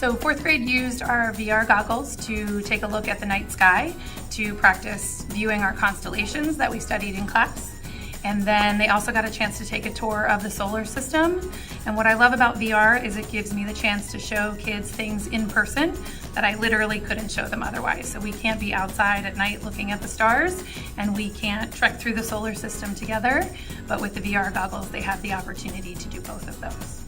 So fourth grade used our VR goggles to take a look at the night sky to practice viewing our constellations that we studied in class. And then they also got a chance to take a tour of the solar system. And what I love about VR is it gives me the chance to show kids things in person that I literally couldn't show them otherwise. So we can't be outside at night looking at the stars, and we can't trek through the solar system together. But with the VR goggles, they have the opportunity to do both of those.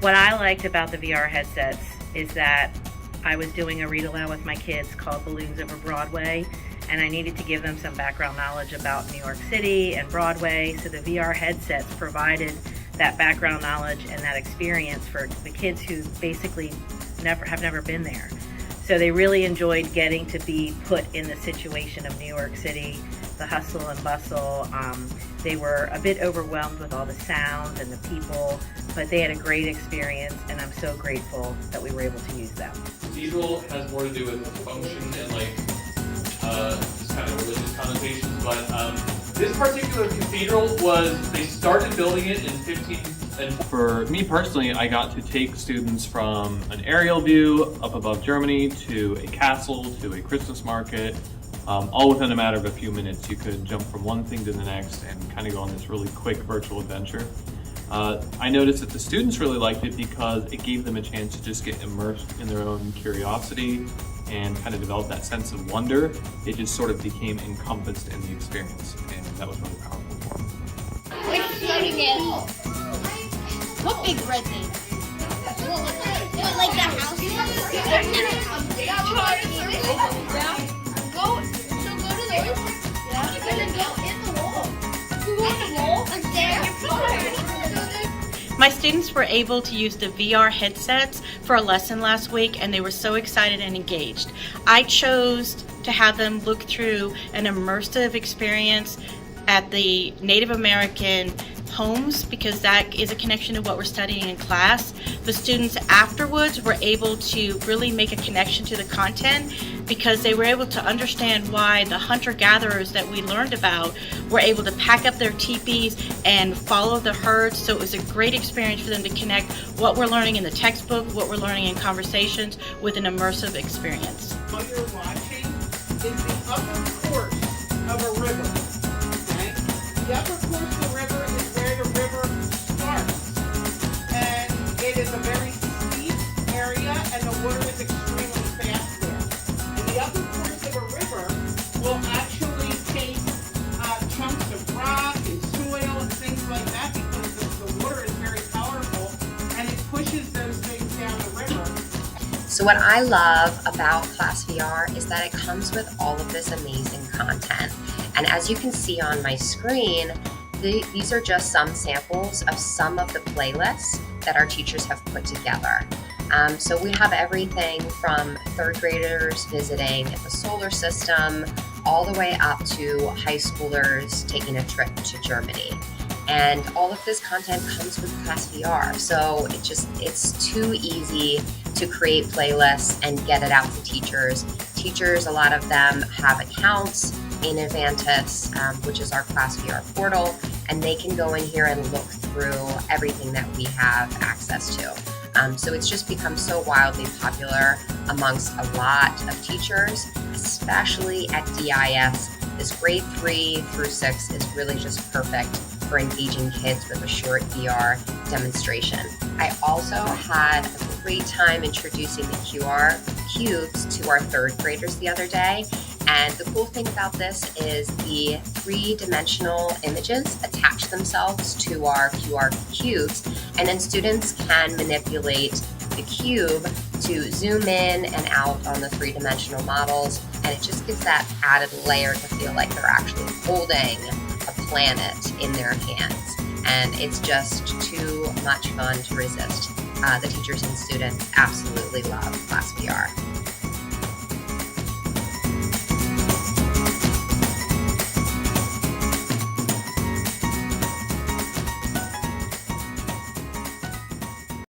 What I liked about the VR headsets is that I was doing a read aloud with my kids called Balloons Over Broadway, and I needed to give them some background knowledge about New York City and Broadway, so the VR headsets provided that background knowledge and that experience for the kids who basically have never been there. So they really enjoyed getting to be put in the situation of New York City, the hustle and bustle. They were a bit overwhelmed with all the sounds and the people, but they had a great experience, and I'm so grateful that we were able to use them. Cathedral has more to do with function and just kind of religious connotations, but this particular cathedral they started building it in 15. And for me personally, I got to take students from an aerial view up above Germany to a castle to a Christmas market, all within a matter of a few minutes. You could jump from one thing to the next and kind of go on this really quick virtual adventure. I noticed that the students really liked it because it gave them a chance to just get immersed in their own curiosity and kind of develop that sense of wonder. It just sort of became encompassed in the experience, and that was really powerful for them. What big red thing? Like the house? Go to those. And then go in the wall. In the wall? Like there? My students were able to use the VR headsets for a lesson last week, and they were so excited and engaged. I chose to have them look through an immersive experience at the Native American homes because that is a connection to what we're studying in class. The students afterwards were able to really make a connection to the content because they were able to understand why the hunter-gatherers that we learned about were able to pack up their teepees and follow the herds. So it was a great experience for them to connect what we're learning in the textbook, what we're learning in conversations with an immersive experience. What you're watching is the upper course of a river. Okay? The upper course of the river is where the river starts. And it is a very steep area, and the water is extremely fast there. And the upper course of a river will actually take chunks of rock and soil and things like that because the water is very powerful, and it pushes those things down the river. So what I love about ClassVR is that it comes with all of this amazing content. And as you can see on my screen, these are just some samples of some of the playlists that our teachers have put together. So we have everything from third graders visiting the solar system all the way up to high schoolers taking a trip to Germany. And all of this content comes with ClassVR. So it's too easy to create playlists and get it out to teachers. Teachers, a lot of them have accounts in Avantis, which is our ClassVR portal, and they can go in here and look through everything that we have access to. So it's just become so wildly popular amongst a lot of teachers, especially at DIS. This grade 3 through 6 is really just perfect for engaging kids with a short VR demonstration. I also had a great time introducing the QR cubes to our third graders the other day. And the cool thing about this is the three-dimensional images attach themselves to our QR cubes, and then students can manipulate the cube to zoom in and out on the three-dimensional models, and it just gives that added layer to feel like they're actually holding a planet in their hands. And it's just too much fun to resist. The teachers and students absolutely love ClassVR.